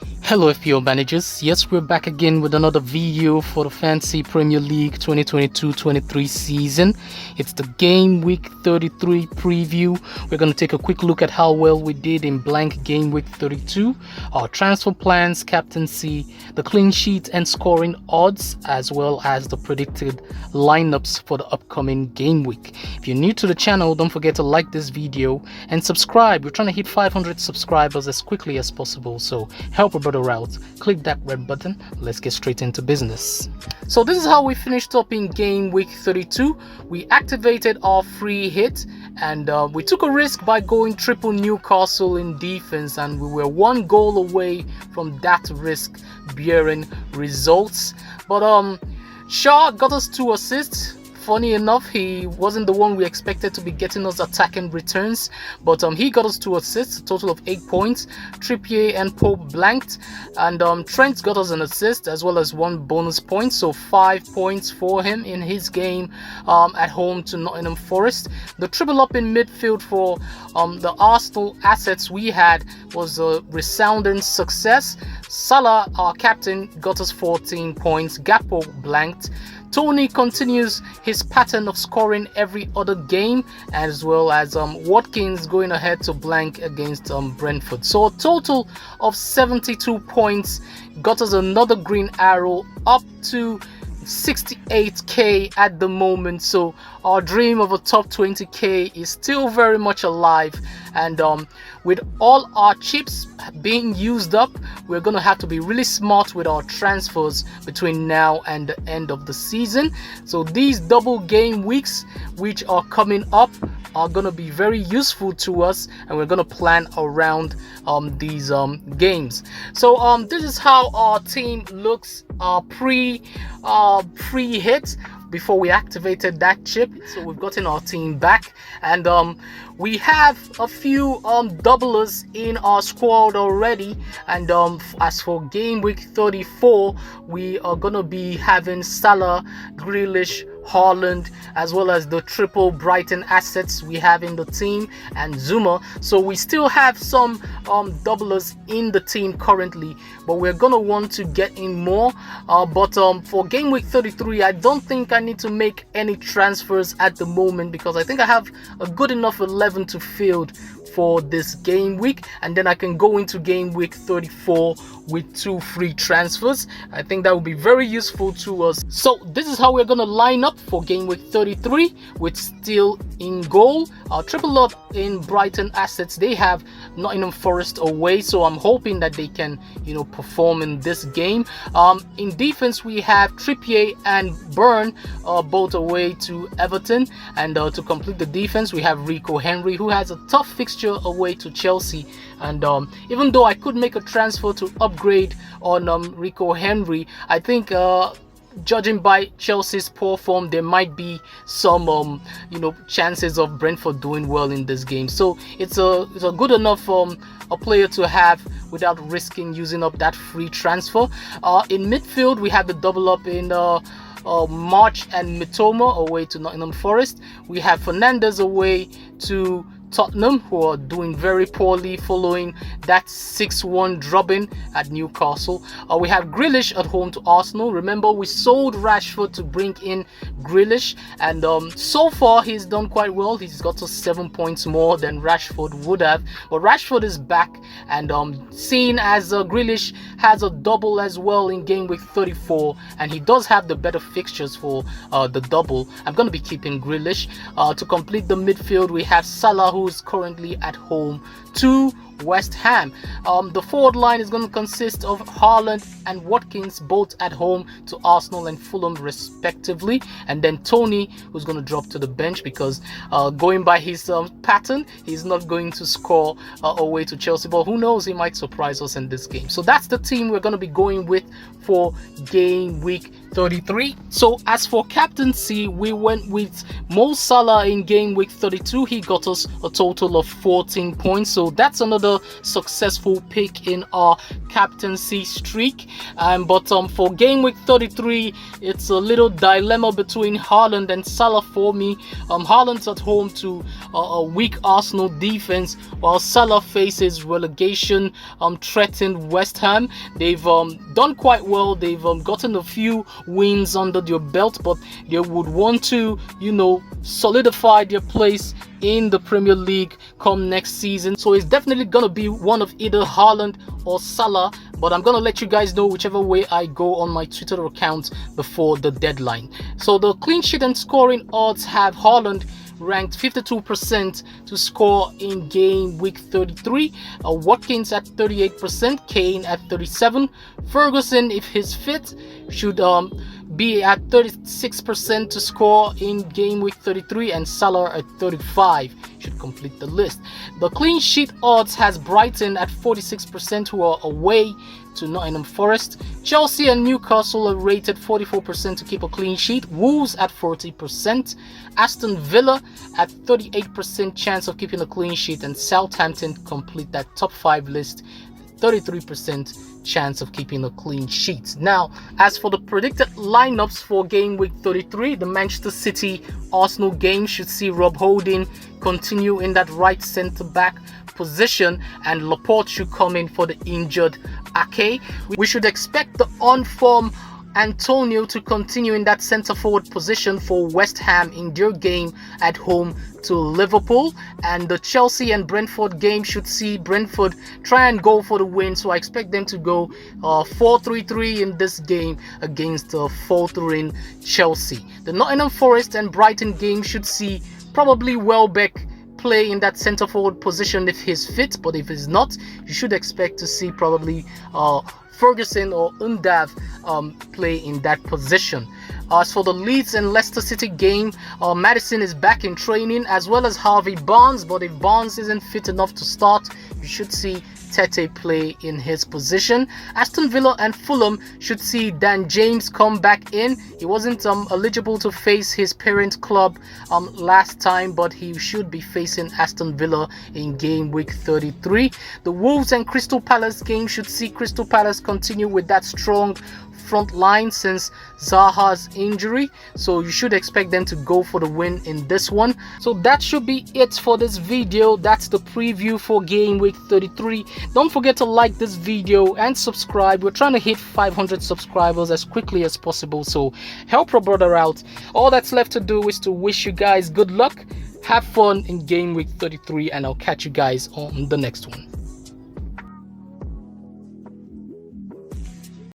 Hello FPL managers, yes, we're back again with another video for the Fantasy Premier League 2022-23 season. It's the Game Week 33 preview. We're going to take a quick look at how well we did in blank Game Week 32, our transfer plans, captaincy, the clean sheet and scoring odds, as well as the predicted lineups for the upcoming game week. If you're new to the channel, don't forget to like this video and subscribe. We're trying to hit 500 subscribers as quickly as possible, so help a brother out. Click that red button. Let's get straight into business. So this is how we finished up in game week 32. We activated our free hit and we took a risk by going triple Newcastle in defense, and we were one goal away from that risk bearing results. But Shaw got us 2 assists. Funny enough, he wasn't the one we expected to be getting us attacking returns, but he got us 2 assists, a total of 8 points. Trippier and Pope blanked, and Trent got us an assist as well as 1 bonus point, so 5 points for him in his game at home to Nottingham Forest. The triple up in midfield for the Arsenal assets we had was a resounding success. Salah, our captain, got us 14 points. Gakpo blanked. Tony continues his pattern of scoring every other game, as well as Watkins going ahead to blank against Brentford. So a total of 72 points got us another green arrow up to 68k at the moment. So our dream of a top 20k is still very much alive, and with all our chips being used up, we're gonna have to be really smart with our transfers between now and the end of the season. So these double game weeks which are coming up are gonna be very useful to us, and we're gonna plan around these games. So this is how our team looks pre-hit before we activated that chip. So we've gotten our team back, and we have a few doublers in our squad already. And as for game week 34, we are gonna be having Salah, Grealish, Haaland, as well as the triple Brighton assets we have in the team, and Zuma. So we still have some doublers in the team currently, but we're gonna want to get in more. But for game week 33, I don't think I need to make any transfers at the moment, because I think I have a good enough 11 to field for this game week, and then I can go into game week 34 with 2 free transfers. I think that would be very useful to us. So this is how we're going to line up for game week 33, with still in goal. Our triple up in Brighton assets, they have Nottingham Forest away, so I'm hoping that they can, perform in this game. In defense, we have Trippier and Burn, both away to Everton, and to complete the defense, we have Rico Henry, who has a tough fixture away to Chelsea. And even though I could make a transfer to upgrade on Rico Henry, I think judging by Chelsea's poor form, there might be some chances of Brentford doing well in this game. So it's a good enough a player to have without risking using up that free transfer. In midfield, we have the double up in March and Mitoma away to Nottingham Forest. We have Fernandes away to Tottenham, who are doing very poorly following that 6-1 drubbing at Newcastle. We have Grealish at home to Arsenal. Remember, we sold Rashford to bring in Grealish, and so far he's done quite well. He's got us 7 points more than Rashford would have, but Rashford is back, and seeing as Grealish has a double as well in game week 34, and he does have the better fixtures for the double, I'm going to be keeping Grealish. To complete the midfield, we have Salah, who is currently at home to West Ham. The forward line is going to consist of Haaland and Watkins, both at home to Arsenal and Fulham respectively, and then Tony, who's going to drop to the bench because going by his pattern, he's not going to score away to Chelsea, but who knows, he might surprise us in this game. So that's the team we're going to be going with for game week 33. So as for captaincy, we went with Mo Salah in game week 32. He got us a total of 14 points, so that's another another successful pick in our captaincy streak. But for game week 33, it's a little dilemma between Haaland and Salah for me. Haaland's at home to a weak Arsenal defense, while Salah faces relegation threatened West Ham. They've done quite well. They've gotten a few wins under their belt, but they would want to, solidify their place in the Premier League come next season. So it's definitely gonna be one of either Haaland or Salah, but I'm gonna let you guys know whichever way I go on my Twitter account before the deadline. So the clean sheet and scoring odds have Haaland ranked 52% to score in game week 33, Watkins at 38%, Kane at 37%, Ferguson, if he's fit, should be at 36% to score in game week 33, and Salah at 35% should complete the list. The clean sheet odds has Brighton at 46%, who are away to Nottingham Forest. Chelsea and Newcastle are rated 44% to keep a clean sheet, Wolves at 40%, Aston Villa at 38% chance of keeping a clean sheet, and Southampton complete that top 5 list, 33% chance of keeping a clean sheet. Now, as for the predicted lineups for game week 33, the Manchester City Arsenal game should see Rob Holding continue in that right centre back position, and Laporte should come in for the injured Ake. We should expect the on-form Antonio to continue in that centre forward position for West Ham in their game at home to Liverpool, and the Chelsea and Brentford game should see Brentford try and go for the win, so I expect them to go 4-3-3 in this game against faltering Chelsea. The Nottingham Forest and Brighton game should see probably Welbeck play in that centre forward position if he's fit, but if he's not, you should expect to see probably Ferguson or Undav play in that position. As for the Leeds and Leicester City game, Maddison is back in training, as well as Harvey Barnes, but if Barnes isn't fit enough to start, you should see Tete play in his position. Aston Villa and Fulham should see Dan James come back in. He wasn't eligible to face his parent club last time, but he should be facing Aston Villa in game week 33. The Wolves and Crystal Palace game should see Crystal Palace continue with that strong front line since Zaha's injury, so you should expect them to go for the win in this one. So that should be it for this video. That's the preview for game week 33. Don't forget to like this video and subscribe. We're trying to hit 500 subscribers as quickly as possible, so help our brother out. All that's left to do is to wish you guys good luck, have fun in game week 33, and I'll catch you guys on the next one.